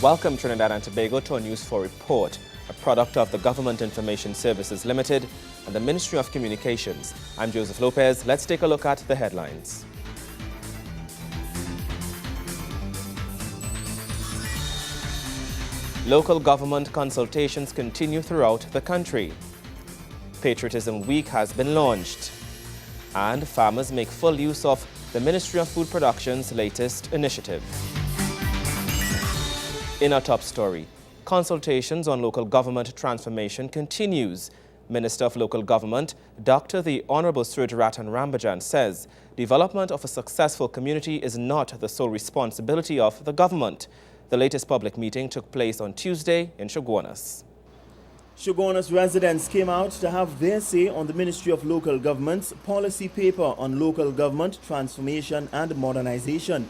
Welcome Trinidad and Tobago to a News 4 report, a product of the Government Information Services Limited and the Ministry of Communications. I'm Joseph Lopez. Let's take a look at the headlines. Local government consultations continue throughout the country. Patriotism Week has been launched. And farmers make full use of the Ministry of Food Production's latest initiative. In our top story, consultations on local government transformation continues. Minister of Local Government, Dr. the Honorable Suryaratan Rambajan says development of a successful community is not the sole responsibility of the government. The latest public meeting took place on Tuesday in Chaguanas. Chaguanas residents came out to have their say on the Ministry of Local Government's policy paper on local government transformation and modernization.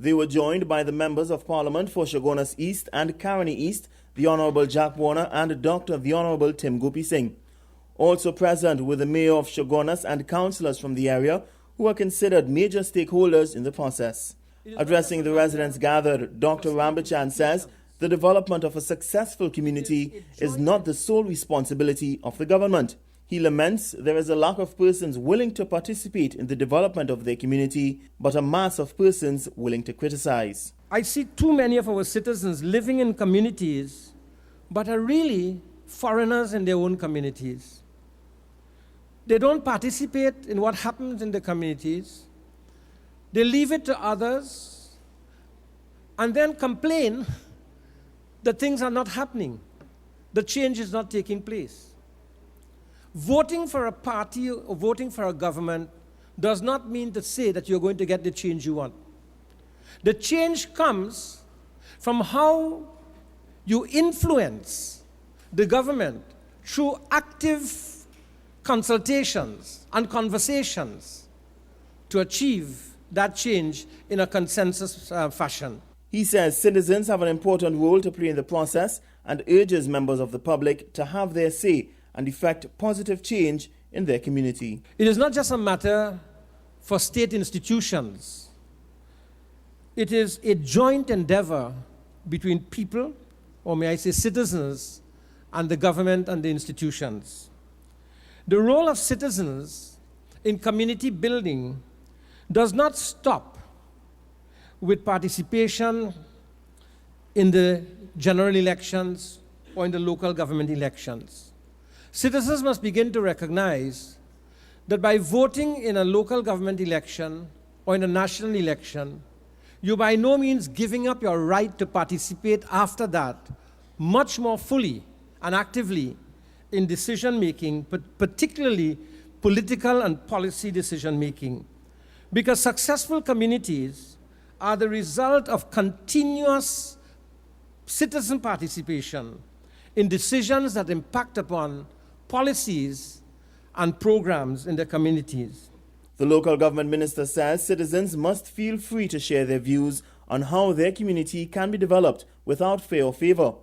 They were joined by the members of Parliament for Chaguanas East and Caroni East, the Honourable Jack Warner and Dr. the Honourable Tim Gopi Singh. Also present were the Mayor of Chaguanas and councillors from the area who are considered major stakeholders in the process. Addressing the residents gathered, Dr. Rambajan says the development of a successful community is not the sole responsibility of the government. He laments there is a lack of persons willing to participate in the development of their community, but a mass of persons willing to criticize. I see too many of our citizens living in communities, but are really foreigners in their own communities. They don't participate in what happens in the communities. They leave it to others and then complain that things are not happening, the change is not taking place. Voting for a party or voting for a government does not mean to say that you're going to get the change you want. The change comes from how you influence the government through active consultations and conversations to achieve that change in a consensus fashion. He says citizens have an important role to play in the process and urges members of the public to have their say and effect positive change in their community. It is not just a matter for state institutions. It is a joint endeavor between people, or may I say citizens, and the government and the institutions. The role of citizens in community building does not stop with participation in the general elections or in the local government elections. Citizens must begin to recognize that by voting in a local government election or in a national election, you're by no means giving up your right to participate after that much more fully and actively in decision-making, but particularly political and policy decision-making. Because successful communities are the result of continuous citizen participation in decisions that impact upon policies and programs in their communities. The local government minister says citizens must feel free to share their views on how their community can be developed without fear or favor.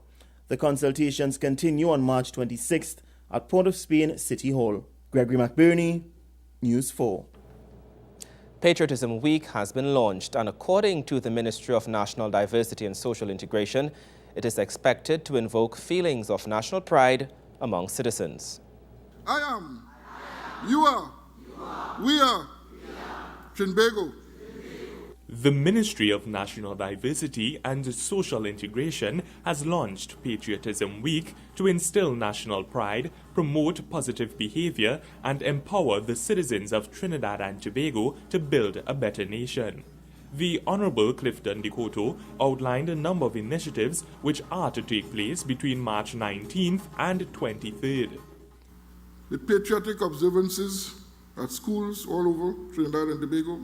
The consultations continue on March 26th at Port of Spain City Hall. Gregory McBurney, News 4. Patriotism Week has been launched, and according to the Ministry of National Diversity and Social Integration, it is expected to invoke feelings of national pride among citizens. I am. You are. We are. Trinbago. The Ministry of National Diversity and Social Integration has launched Patriotism Week to instill national pride, promote positive behavior, and empower the citizens of Trinidad and Tobago to build a better nation. The Honourable Clifton Dikoto outlined a number of initiatives which are to take place between March 19th and 23rd. With patriotic observances at schools all over Trinidad and Tobago,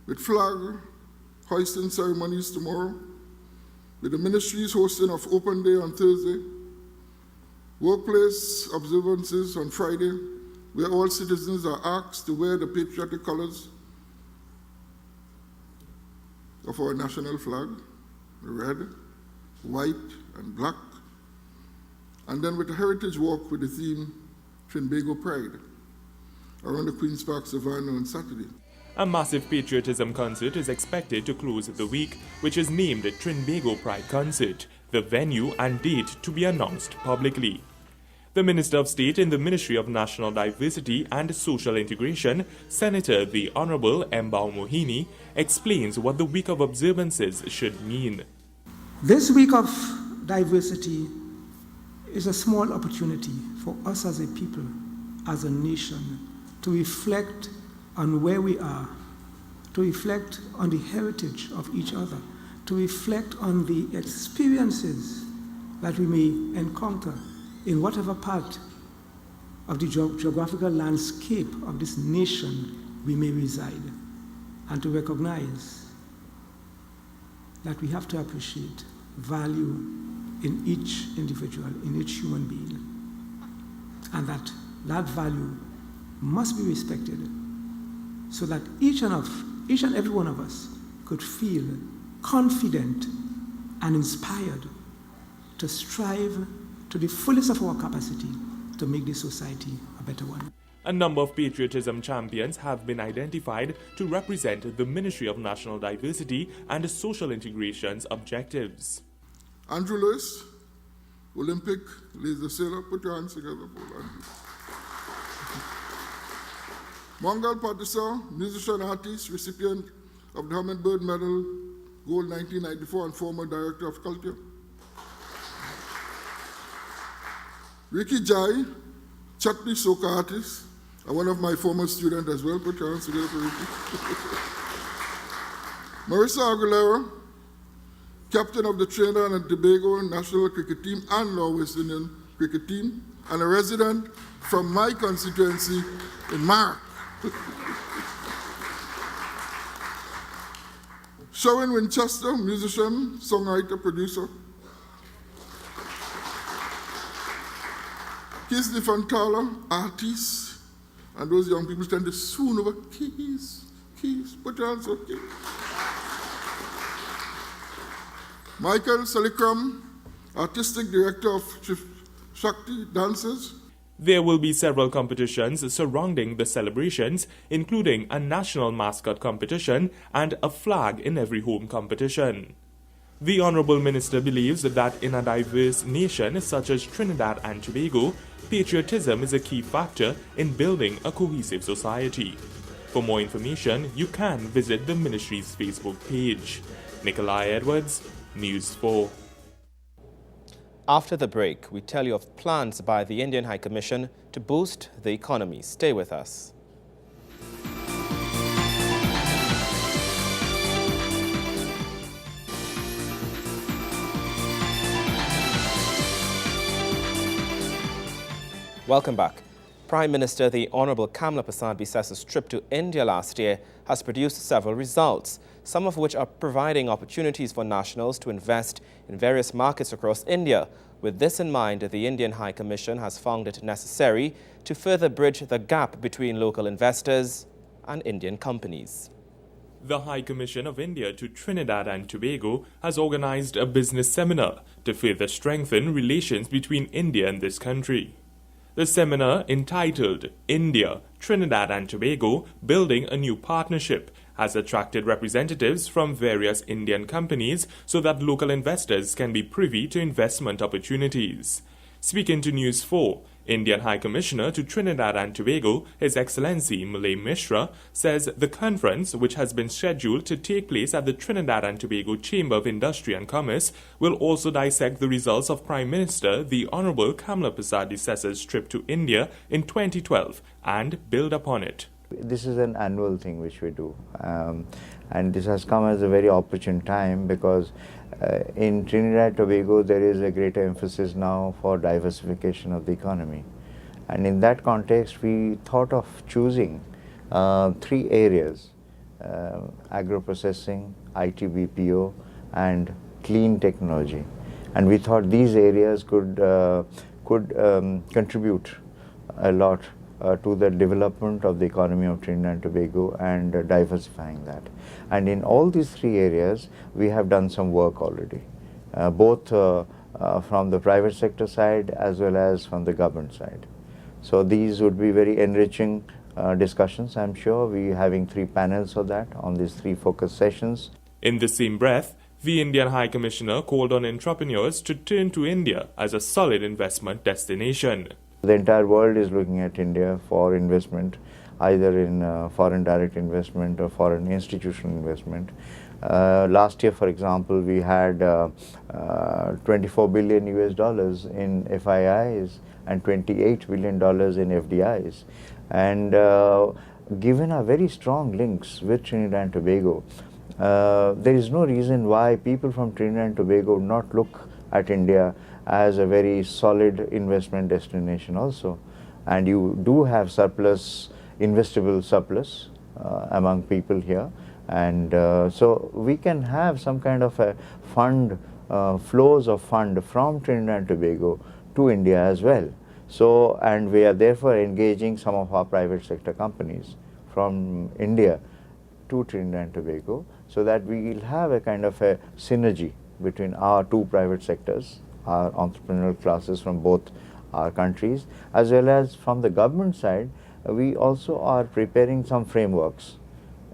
with flag hoisting ceremonies tomorrow, with the ministries hosting of Open Day on Thursday, workplace observances on Friday, where all citizens are asked to wear the patriotic colors of our national flag, red, white, and black, and then with a heritage walk with the theme Trinbago Pride around the Queen's Park Savannah on Saturday. A massive patriotism concert is expected to close the week, which is named Trinbago Pride Concert, the venue and date to be announced publicly. The Minister of State in the Ministry of National Diversity and Social Integration, Senator the Honorable Mbao Mohini, explains what the week of observances should mean. This week of diversity is a small opportunity for us as a people, as a nation, to reflect on where we are, to reflect on the heritage of each other, to reflect on the experiences that we may encounter in whatever part of the geographical landscape of this nation we may reside, and to recognize that we have to appreciate value in each individual, in each human being, and that that value must be respected so that each and every one of us could feel confident and inspired to strive to the fullest of our capacity to make this society a better one. A number of patriotism champions have been identified to represent the Ministry of National Diversity and Social Integration's objectives. Andrew Lewis, Olympic laser sailor, put your hands together for Andrew. Mongal Patisar, musician, artist, recipient of the Hummingbird Medal, Gold 1994, and former Director of Culture. Ricky Jai, chutney soca artist, and one of my former students as well. Put your hands together for Ricky. Marissa Aguilera, captain of the Trinidad and Tobago national cricket team and Law West Indian cricket team, and a resident from my constituency in Mara. Sherwin Winchester, musician, songwriter, producer. Keith Fantala, artist, and those young people tend to swoon over keys, put your hands up, Keith. Michael Salikram, artistic director of Shakti Dances. There will be several competitions surrounding the celebrations, including a national mascot competition and a flag in every home competition. The Honourable Minister believes that in a diverse nation such as Trinidad and Tobago, patriotism is a key factor in building a cohesive society. For more information, you can visit the Ministry's Facebook page. Nikolai Edwards, News 4. After the break, we tell you of plans by the Indian High Commission to boost the economy. Stay with us. Welcome back. Prime Minister the Honourable Kamla Persad Bissessa's trip to India last year has produced several results, some of which are providing opportunities for nationals to invest in various markets across India. With this in mind, the Indian High Commission has found it necessary to further bridge the gap between local investors and Indian companies. The High Commission of India to Trinidad and Tobago has organized a business seminar to further strengthen relations between India and this country. The seminar, entitled India, Trinidad and Tobago, Building a New Partnership, has attracted representatives from various Indian companies so that local investors can be privy to investment opportunities. Speaking to News 4, Indian High Commissioner to Trinidad and Tobago, His Excellency Malay Mishra, says the conference, which has been scheduled to take place at the Trinidad and Tobago Chamber of Industry and Commerce, will also dissect the results of Prime Minister the Honourable Kamla Persad Bissessa's trip to India in 2012 and build upon it. This is an annual thing which we do, and this has come as a very opportune time because in Trinidad and Tobago there is a greater emphasis now for diversification of the economy, and in that context we thought of choosing 3 areas: agro-processing, IT BPO and clean technology, and we thought these areas could contribute a lot to the development of the economy of Trinidad and Tobago and diversifying that. And in all these 3 areas, we have done some work already, both from the private sector side as well as from the government side. So these would be very enriching discussions. I'm sure we're having 3 panels for that on these 3 focus sessions. In the same breath, the Indian High Commissioner called on entrepreneurs to turn to India as a solid investment destination. The entire world is looking at India for investment, either in foreign direct investment or foreign institutional investment. Last year, for example, we had $24 billion in FIIs and $28 billion in FDIs. And given our very strong links with Trinidad and Tobago, there is no reason why people from Trinidad and Tobago not look at India as a very solid investment destination also. And you do have surplus, investable surplus among people here. And so we can have some kind of a fund, flows of fund from Trinidad and Tobago to India as well. So, and we are therefore engaging some of our private sector companies from India to Trinidad and Tobago, so that we will have a kind of a synergy between our 2 private sectors, our entrepreneurial classes from both our countries, as well as from the government side. We also are preparing some frameworks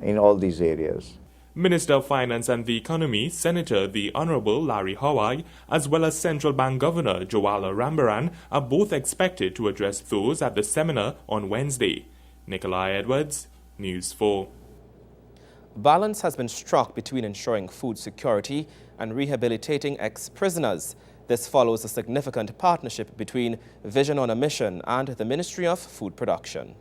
in all these areas. Minister of Finance and the Economy, Senator the Honorable Larry Howard, as well as Central Bank Governor Jwala Rambaran are both expected to address those at the seminar on Wednesday. Nikolai Edwards, News 4. Balance has been struck between ensuring food security and rehabilitating ex-prisoners. This follows a significant partnership between Vision on a Mission and the Ministry of Food Production.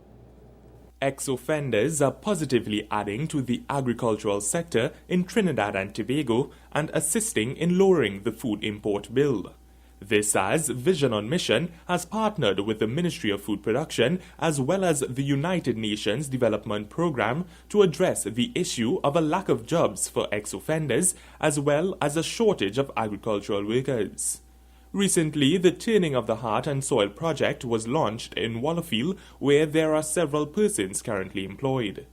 Ex-offenders are positively adding to the agricultural sector in Trinidad and Tobago and assisting in lowering the food import bill. This as Vision on Mission has partnered with the Ministry of Food Production as well as the United Nations Development Programme to address the issue of a lack of jobs for ex-offenders as well as a shortage of agricultural workers. Recently, the Turning of the Heart and Soil project was launched in Wallafield, where there are several persons currently employed.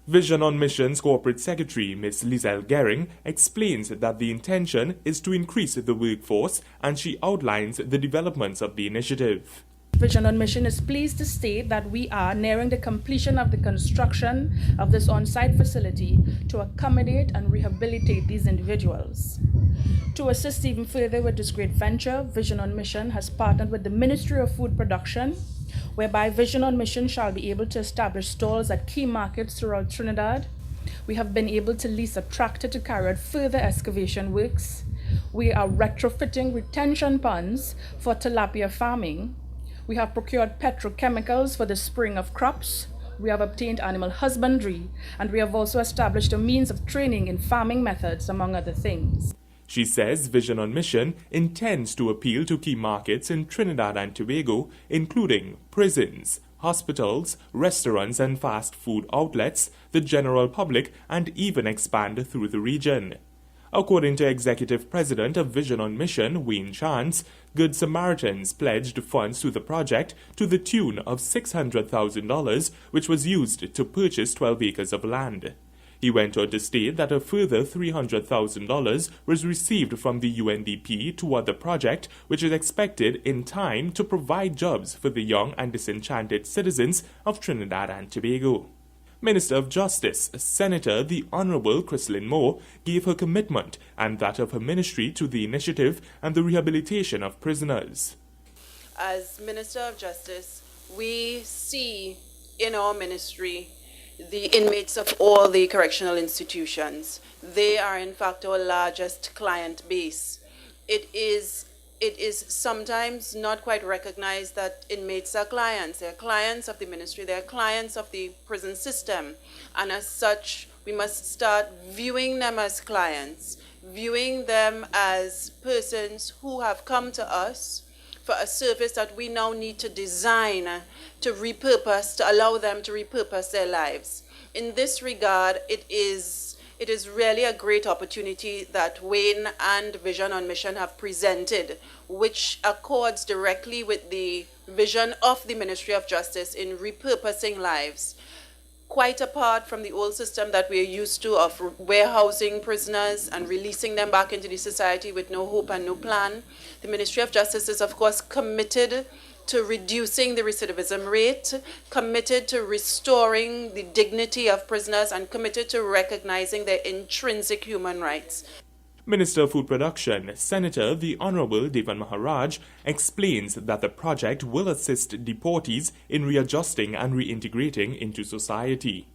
Vision on Mission's Corporate Secretary, Ms. Lizelle Gehring, explains that the intention is to increase the workforce, and she outlines the developments of the initiative. Vision on Mission is pleased to state that we are nearing the completion of the construction of this on-site facility to accommodate and rehabilitate these individuals. To assist even further with this great venture, Vision on Mission has partnered with the Ministry of Food Production, whereby Vision on Mission shall be able to establish stalls at key markets throughout Trinidad. We have been able to lease a tractor to carry out further excavation works. We are retrofitting retention ponds for tilapia farming. We have procured petrochemicals for the spraying of crops. We have obtained animal husbandry, and we have also established a means of training in farming methods, among other things. She says Vision on Mission intends to appeal to key markets in Trinidad and Tobago, including prisons, hospitals, restaurants and fast food outlets, the general public, and even expand through the region. According to Executive President of Vision on Mission, Wayne Chance, Good Samaritans pledged funds to the project to the tune of $600,000, which was used to purchase 12 acres of land. He went on to state that a further $300,000 was received from the UNDP toward the project, which is expected in time to provide jobs for the young and disenchanted citizens of Trinidad and Tobago. Minister of Justice, Senator the Honorable Chrislyn Moore, gave her commitment and that of her ministry to the initiative and the rehabilitation of prisoners. As Minister of Justice, we see in our ministry the inmates of all the correctional institutions. They are in fact our largest client base. It is sometimes not quite recognized that inmates are clients. They're clients of the ministry, they're clients of the prison system. And as such, we must start viewing them as clients, viewing them as persons who have come to us for a service that we now need to design, to repurpose, to allow them to repurpose their lives. In this regard, it is really a great opportunity that Wayne and Vision on Mission have presented, which accords directly with the vision of the Ministry of Justice in repurposing lives. Quite apart from the old system that we're used to of warehousing prisoners and releasing them back into the society with no hope and no plan, the Ministry of Justice is of course committed to reducing the recidivism rate, committed to restoring the dignity of prisoners, and committed to recognizing their intrinsic human rights. Minister of Food Production, Senator the Honorable Devan Maharaj, explains that the project will assist deportees in readjusting and reintegrating into society.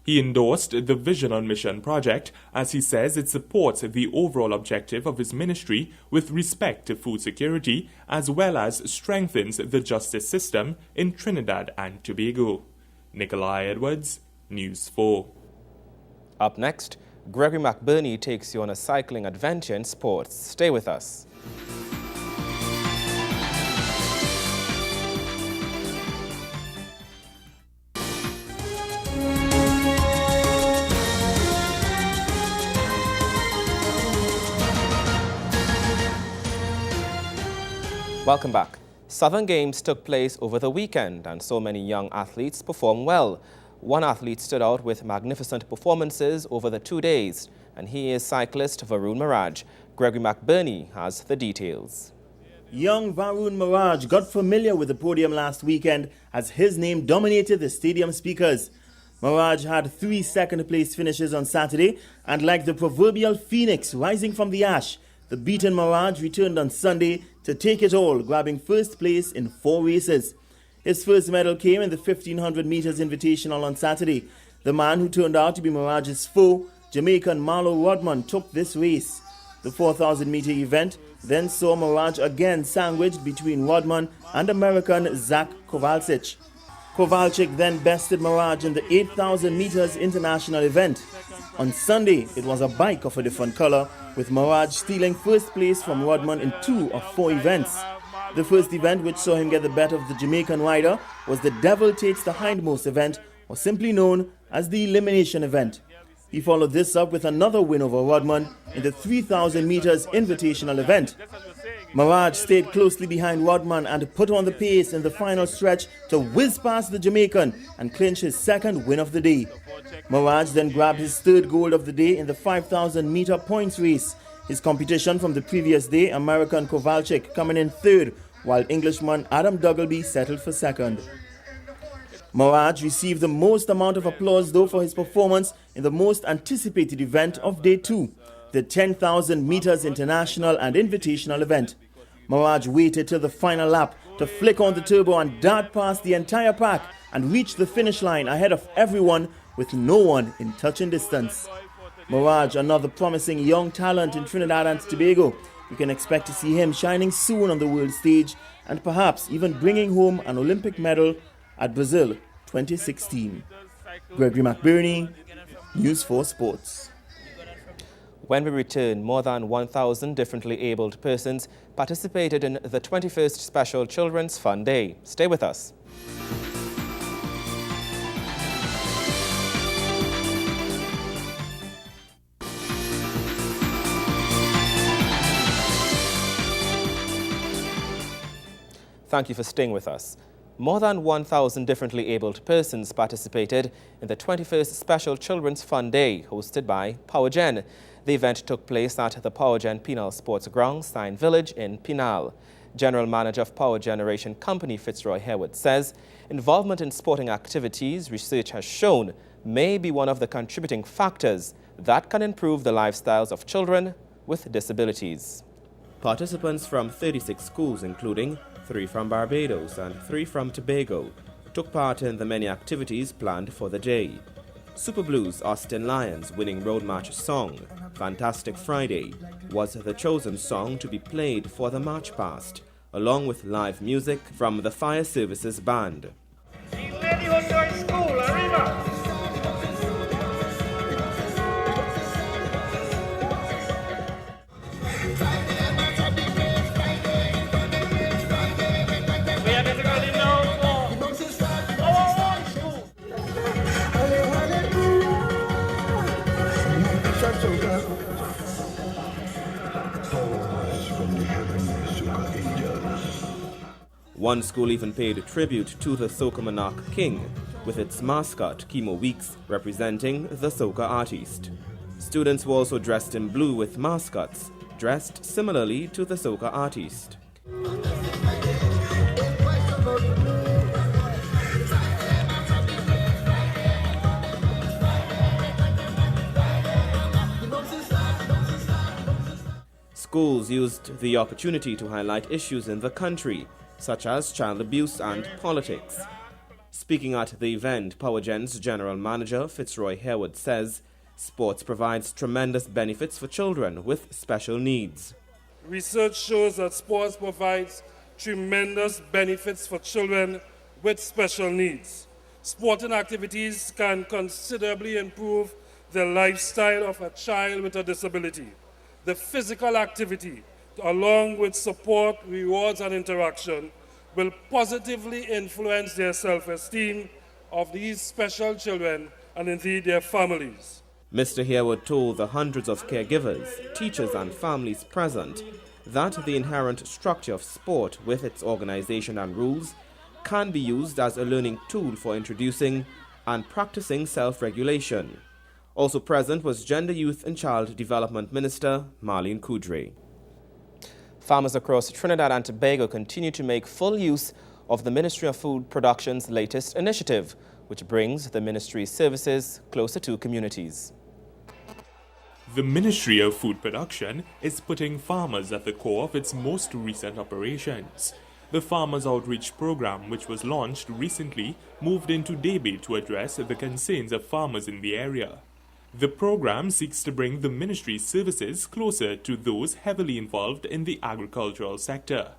He endorsed the Vision on Mission project as he says it supports the overall objective of his ministry with respect to food security as well as strengthens the justice system in Trinidad and Tobago. Nikolai Edwards, News 4. Up next, Gregory McBurney takes you on a cycling adventure in sports. Stay with us. Welcome back. Southern Games took place over the weekend and so many young athletes performed well. One athlete stood out with magnificent performances over the 2 days, and he is cyclist Varun Miraj. Gregory McBurney has the details. Young Varun Miraj got familiar with the podium last weekend as his name dominated the stadium speakers. Miraj had 3 second-place finishes on Saturday, and like the proverbial phoenix rising from the ash, the beaten Miraj returned on Sunday to take it all, grabbing first place in 4 races. His first medal came in the 1500 meters invitational on Saturday. The man who turned out to be Miraj's foe, Jamaican Marlo Rodman, took this race. The 4,000-meter event then saw Miraj again sandwiched between Rodman and American Zach Kowalczyk. Kowalczyk then bested Miraj in the 8,000 meters international event. On Sunday, it was a bike of a different color, with Miraj stealing first place from Rodman in 2 of 4 events. The first event which saw him get the better of the Jamaican rider was the Devil Takes the Hindmost event, or simply known as the Elimination event. He followed this up with another win over Rodman in the 3,000 meters invitational event. Miraj stayed closely behind Rodman and put on the pace in the final stretch to whiz past the Jamaican and clinch his second win of the day. Miraj then grabbed his third gold of the day in the 5,000 meter points race. His competition from the previous day, American Kowalczyk, coming in third, while Englishman Adam Duggleby settled for second. Miraj received the most amount of applause though for his performance in the most anticipated event of day 2, the 10,000 meters international and invitational event. Miraj waited till the final lap to flick on the turbo and dart past the entire pack and reach the finish line ahead of everyone with no one in touching distance. Miraj, another promising young talent in Trinidad and Tobago. You can expect to see him shining soon on the world stage and perhaps even bringing home an Olympic medal at Brazil 2016. Gregory McBurney, News 4 Sports. When we return, more than 1,000 differently abled persons participated in the 21st Special Children's Fun Day. Stay with us. Thank you for staying with us. More than 1,000 differently abled persons participated in the 21st Special Children's Fun Day hosted by PowerGen. The event took place at the PowerGen Penal Sports Ground, Stein Village in Penal. General Manager of Power Generation Company Fitzroy Harewood says involvement in sporting activities, research has shown, may be one of the contributing factors that can improve the lifestyles of children with disabilities. Participants from 36 schools, including 3 from Barbados and 3 from Tobago, took part in the many activities planned for the day. Super Blues Austin Lions winning road march song, Fantastic Friday, was the chosen song to be played for the march past, along with live music from the Fire Services Band. One school even paid tribute to the Soca Monarch King, with its mascot, Chemo Weeks, representing the soca artist. Students were also dressed in blue with mascots, dressed similarly to the soca artist. Schools used the opportunity to highlight issues in the country, such as child abuse and politics. Speaking at the event, PowerGen's General Manager Fitzroy Harewood says sports provides tremendous benefits for children with special needs. Research shows that sports provides tremendous benefits for children with special needs. Sporting activities can considerably improve the lifestyle of a child with a disability. The physical activity, along with support, rewards, and interaction, will positively influence their self-esteem of these special children and indeed their families. Mr. Harewood told the hundreds of caregivers, teachers and families present that the inherent structure of sport with its organization and rules can be used as a learning tool for introducing and practicing self-regulation. Also present was Gender, Youth and Child Development Minister Marlene Coudray. Farmers across Trinidad and Tobago continue to make full use of the Ministry of Food Production's latest initiative, which brings the ministry's services closer to communities. The Ministry of Food Production is putting farmers at the core of its most recent operations. The Farmers Outreach Program, which was launched recently, moved into Debe to address the concerns of farmers in the area. The program seeks to bring the ministry's services closer to those heavily involved in the agricultural sector.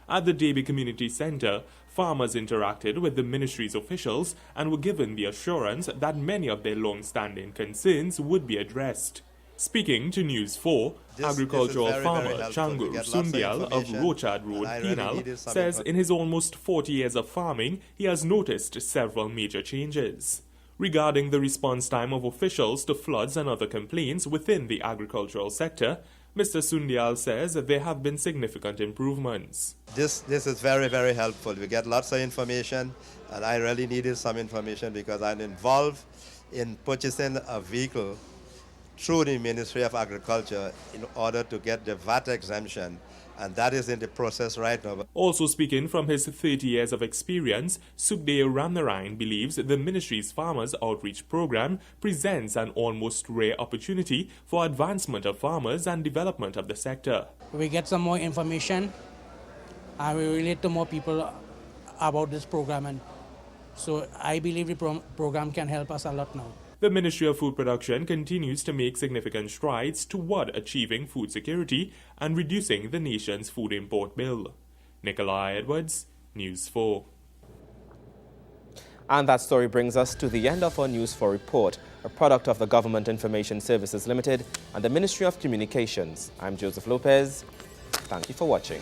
At the Debe Community Center, farmers interacted with the ministry's officials and were given the assurance that many of their long-standing concerns would be addressed. Speaking to News 4, agricultural farmer Changur Sundial of Rochard Road, Penal, says in his almost 40 years of farming, he has noticed several major changes. Regarding the response time of officials to floods and other complaints within the agricultural sector, Mr. Sundial says there have been significant improvements. This is very, very helpful. We get lots of information, and I really needed some information because I'm involved in purchasing a vehicle through the Ministry of Agriculture in order to get the VAT exemption, and that is in the process right now. Also speaking from his 30 years of experience, Sukhdeo Ramnarayan believes the ministry's Farmers Outreach Program presents an almost rare opportunity for advancement of farmers and development of the sector. We get some more information and we relate to more people about this program, and so I believe the program can help us a lot now. The Ministry of Food Production continues to make significant strides toward achieving food security and reducing the nation's food import bill. Nikolai Edwards, News 4. And that story brings us to the end of our News 4 report, a product of the Government Information Services Limited and the Ministry of Communications. I'm Joseph Lopez. Thank you for watching.